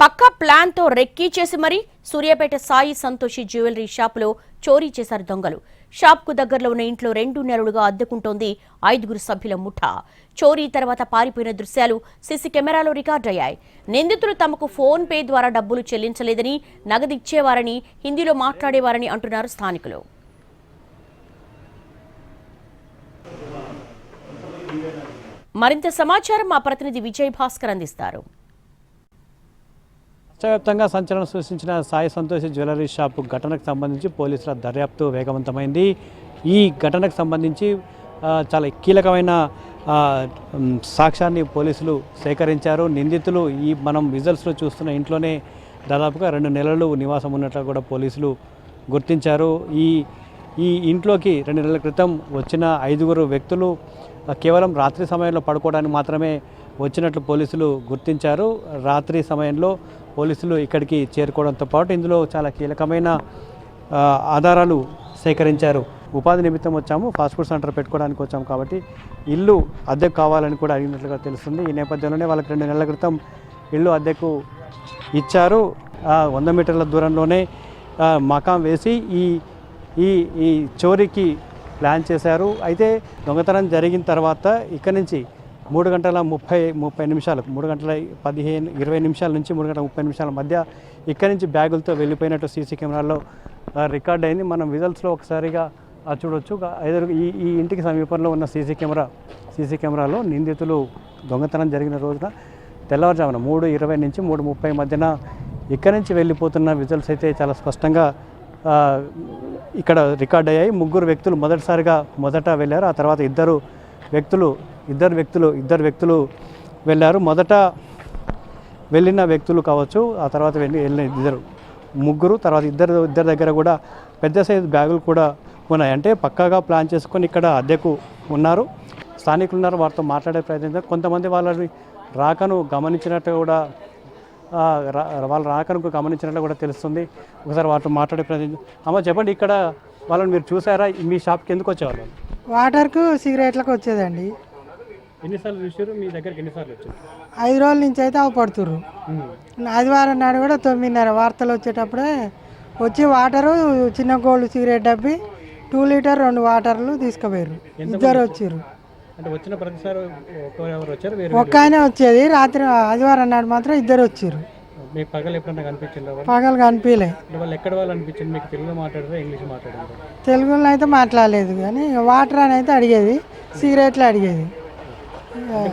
పక్కా ప్లాన్తో రెక్కీ చేసి మరీ సూర్యాపేట సాయి సంతోషి జ్యువెలరీ షాపులో చోరీ చేశారు దొంగలు. షాప్కు దగ్గరలో ఉన్న ఇంట్లో 2 నెలలుగా అద్దెకుంటోంది 5 సభ్యుల ముఠా. చోరీ తర్వాత పారిపోయిన దృశ్యాలు సీసీ కెమెరాలో రికార్డయ్యాయి. నిందితులు తమకు ఫోన్ పే ద్వారా డబ్బులు చెల్లించలేదని, నగదిచ్చేవారని, హిందీలో మాట్లాడేవారని అంటున్నారు స్థానికులు. మరింత సమాచారం మా ప్రతినిధి విజయ్ భాస్కర్ అందిస్తారు. రాష్ట్రవ్యాప్తంగా సంచలనం సృష్టించిన సాయి సంతోషి జ్యువెలరీ షాప్ ఘటనకు సంబంధించి పోలీసుల దర్యాప్తు వేగవంతమైంది. ఈ ఘటనకు సంబంధించి చాలా కీలకమైన సాక్ష్యాన్ని పోలీసులు సేకరించారు. నిందితులు మనం విజువల్స్లో చూస్తున్న ఇంట్లోనే దాదాపుగా 2 నెలలు నివాసం ఉన్నట్లు కూడా పోలీసులు గుర్తించారు. ఈ ఇంట్లోకి 2 నెలల క్రితం వచ్చిన 5 వ్యక్తులు కేవలం రాత్రి సమయంలో పడుకోవడానికి మాత్రమే వచ్చినట్లు పోలీసులు గుర్తించారు. రాత్రి సమయంలో పోలీసులు ఇక్కడికి చేరుకోవడంతో పాటు ఇందులో చాలా కీలకమైన ఆధారాలు సేకరించారు. ఉపాధి నిమిత్తం వచ్చాము, ఫాస్ట్ ఫుడ్ సెంటర్ పెట్టుకోవడానికి వచ్చాము కాబట్టి ఇల్లు అద్దెకు కావాలని కూడా అడిగినట్లుగా తెలుస్తుంది. ఈ నేపథ్యంలోనే వాళ్ళకి 2 నెలల క్రితం ఇల్లు అద్దెకు ఇచ్చారు. 100 మీటర్ల దూరంలోనే మకాం వేసి ఈ చోరీకి ప్లాన్ చేశారు. అయితే దొంగతనం జరిగిన తర్వాత ఇక్కడి నుంచి 3 గంటల 30 నిమిషాలు 3 గంటల 20 నిమిషాల నుంచి 3 గంటల 30 నిమిషాల మధ్య ఇక్కడి నుంచి బ్యాగులతో వెళ్ళిపోయినట్టు సీసీ కెమెరాలో రికార్డ్ అయింది. మనం విజువల్స్లో ఒకసారిగా చూడొచ్చు. ఈ ఇంటికి సమీపంలో ఉన్న సీసీ కెమెరాలో నిందితులు దొంగతనం జరిగిన రోజున తెల్లవారుజామున 3:20 నుంచి 3:30 మధ్యన ఇక్కడి నుంచి వెళ్ళిపోతున్న విజువల్స్ అయితే చాలా స్పష్టంగా ఇక్కడ రికార్డ్ అయ్యాయి. 3 వ్యక్తులు మొదట వెళ్ళారు. ఆ తర్వాత ఇద్దరు వ్యక్తులు వెళ్ళారు. మొదట వెళ్ళిన వ్యక్తులు కావచ్చు, ఆ తర్వాత వెళ్ళిన ముగ్గురు, తర్వాత ఇద్దరు దగ్గర కూడా పెద్ద సైజు బ్యాగులు కూడా ఉన్నాయి. అంటే పక్కాగా ప్లాన్ చేసుకొని ఇక్కడ అద్దెకు ఉన్నారు. స్థానికులు ఉన్నారు, వారితో మాట్లాడే ప్రయత్నించారు. కొంతమంది వాళ్ళ రాకను గమనించినట్టు కూడా తెలుస్తుంది. ఒకసారి వాటితో మాట్లాడే ప్రయత్నం. అమ్మ చెప్పండి, ఇక్కడ వాళ్ళని మీరు చూసారా? మీ షాప్కి ఎందుకు వచ్చేవాళ్ళు? వాటర్కు సిగరెట్లకు వచ్చేదండి. ఎన్నిసార్లు చూసారు? మీ దగ్గరికి ఎన్నిసార్లు వచ్చారు? 5 రోజుల నుంచి అయితే అవపడుతుర్రు. ఆదివారం నాడు కూడా 9:30 వార్తలు వచ్చేటప్పుడే వచ్చి వాటరు, చిన్న గోల్డ్ సిగరెట్ డబ్బి 2 లీటర్ 2 వాటర్లు తీసుకుపోయారు. ఇద్దరు వచ్చారు. అంటే వచ్చిన ప్రతిసారి ఒక్క ఆయనే వచ్చేది. రాత్రి ఆదివారం నాడు మాత్రం ఇద్దరు వచ్చారు. మీకు పగలు ఎప్పుడన్నా కనిపించిందా? పగలు కనిపించలే. వాళ్ళు ఎక్కడ వాళ్ళు అనిపించింది? మీకు తెలుగులో మాట్లాడారా, ఇంగ్లీష్ మాట్లాడారా? తెలుగులో అయితే మాట్లాడలేదు, కానీ వాటర్ అని అయితే అడిగేది, సిగరెట్లు అడిగేది.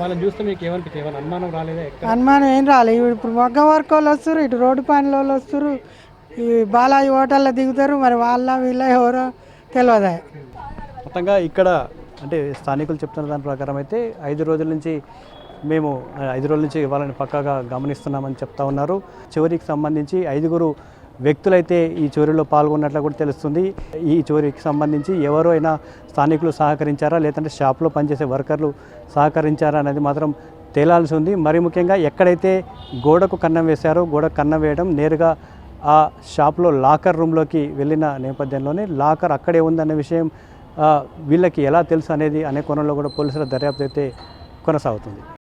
వాళ్ళని చూస్తే మీకు ఏమనిపించింది? ఏమైనా అనుమానం రాలేదా? అనుమానం ఏం రాలేదు. ఇప్పుడు మొగ్గ వర్క్ వాళ్ళు వస్తారు, ఇటు రోడ్డు పనుల వాళ్ళు వస్తారు, ఈ బాలాజీ హోటల్లో దిగుతారు. మరి వీళ్ళ ఎవరో తెలియదా. మొత్తంగా ఇక్కడ అంటే స్థానికులు చెప్తున్న దాని ప్రకారం అయితే 5 రోజుల నుంచి వాళ్ళని పక్కాగా గమనిస్తున్నామని చెప్తా ఉన్నారు. చోరీకి సంబంధించి 5 వ్యక్తులైతే ఈ చోరీలో పాల్గొన్నట్లు కూడా తెలుస్తుంది. ఈ చోరీకి సంబంధించి ఎవరైనా స్థానికులు సహకరించారా, లేదంటే షాప్లో పనిచేసే వర్కర్లు సహకరించారా అనేది మాత్రం తేలాల్సి ఉంది. మరి ముఖ్యంగా ఎక్కడైతే గోడకు కన్నం వేశారో, గోడకు కన్నం వేయడం నేరుగా ఆ షాప్లో లాకర్ రూమ్లోకి వెళ్ళిన నేపథ్యంలోనే లాకర్ అక్కడే ఉందనే విషయం వీళ్ళకి ఎలా తెలుసు అనే కోణంలో కూడా పోలీసుల దర్యాప్తు అయితే కొనసాగుతుంది.